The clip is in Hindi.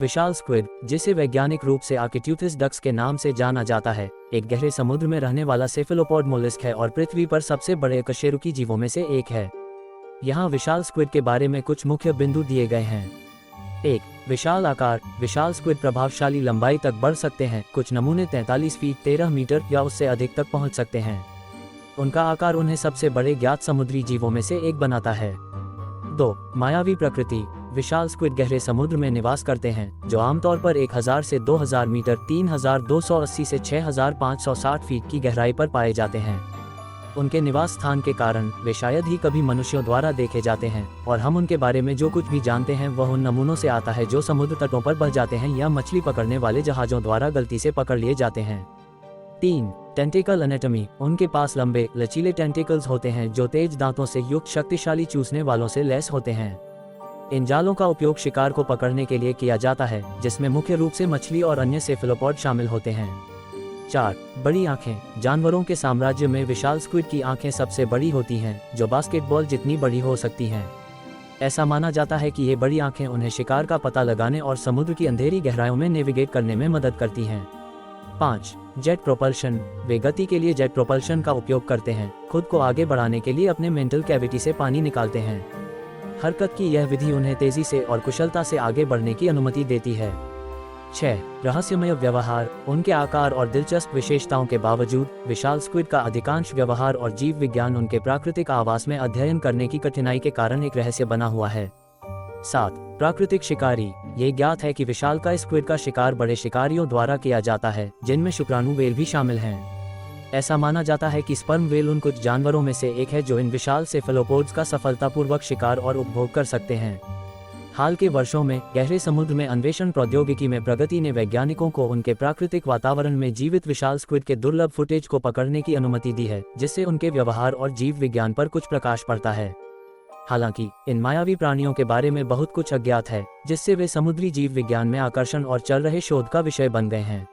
विशाल स्क्विड, जिसे वैज्ञानिक रूप से आर्किट्यूथिस डक्स के नाम से जाना जाता है, एक गहरे समुद्र में रहने वाला सेफेलोपॉड मोलस्क है और पृथ्वी पर सबसे बड़े अकशेरुकी जीवों में से एक है। यहाँ विशाल स्क्विड के बारे में कुछ मुख्य बिंदु दिए गए हैं। 1. विशाल आकार। विशाल स्क्विड प्रभावशाली लंबाई तक बढ़ सकते हैं। कुछ नमूने 43 फीट 13 मीटर या उससे अधिक तक पहुंच सकते हैं। उनका आकार उन्हें सबसे बड़े ज्ञात समुद्री जीवों में से एक बनाता है। 2. मायावी प्रकृति। विशाल स्क्विड गहरे समुद्र में निवास करते हैं, जो आमतौर पर 1000 से 2000 मीटर 3280 से 6560 फीट की गहराई पर पाए जाते हैं। उनके निवास स्थान के कारण वे शायद ही कभी मनुष्यों द्वारा देखे जाते हैं, और हम उनके बारे में जो कुछ भी जानते हैं वह उन नमूनों से आता है जो समुद्र तटों पर बह जाते हैं या मछली पकड़ने वाले जहाजों द्वारा गलती से पकड़ लिए जाते हैं। 3. Tentacle anatomy. उनके पास लंबे, लचीले टेंटिकल्स होते हैं जो तेज दांतों से युक्त शक्तिशाली चूसने वालों से लैस होते हैं। इन जालों का उपयोग शिकार को पकड़ने के लिए किया जाता है, जिसमें मुख्य रूप से मछली और अन्य सेफेलोपॉड शामिल होते हैं। 4. बड़ी आंखें। जानवरों के साम्राज्य में विशाल स्क्विड की आंखें सबसे बड़ी होती हैं, जो बास्केटबॉल जितनी बड़ी हो सकती हैं। ऐसा माना जाता है कि ये बड़ी आंखें उन्हें शिकार का पता लगाने और समुद्र की अंधेरी गहराइयों में नेविगेट करने में मदद करती हैं। 5. Jet propulsion. वे गति के लिए जेट प्रोपल्शन का उपयोग करते हैं, खुद को आगे बढ़ाने के लिए अपने मेंटल कैविटी से पानी निकालते हैं। हरकत की यह विधि उन्हें तेजी से और कुशलता से आगे बढ़ने की अनुमति देती है। 6. रहस्यमय व्यवहार। उनके आकार और दिलचस्प विशेषताओं के बावजूद विशाल स्क्विड का अधिकांश व्यवहार और जीव विज्ञान उनके प्राकृतिक आवास में अध्ययन करने की कठिनाई के कारण एक रहस्य बना हुआ है। 7. प्राकृतिक शिकारी। ये ज्ञात है कि विशालकाय स्क्विड का शिकार बड़े शिकारियों द्वारा किया जाता है, जिनमें शुक्राणु व्हेल भी शामिल हैं। ऐसा माना जाता है कि स्पर्म व्हेल उन कुछ जानवरों में से एक है जो इन विशाल सेफेलोपोड्स का सफलतापूर्वक शिकार और उपभोग कर सकते हैं। हाल के वर्षों में गहरे समुद्र में अन्वेषण प्रौद्योगिकी में प्रगति ने वैज्ञानिकों को उनके प्राकृतिक वातावरण में जीवित विशाल स्क्विड के दुर्लभ फुटेज को पकड़ने की अनुमति दी है, जिससे उनके व्यवहार और जीव विज्ञान पर कुछ प्रकाश पड़ता है। हालांकि इन मायावी प्राणियों के बारे में बहुत कुछ अज्ञात है, जिससे वे समुद्री जीव विज्ञान में आकर्षण और चल रहे शोध का विषय बन गए हैं।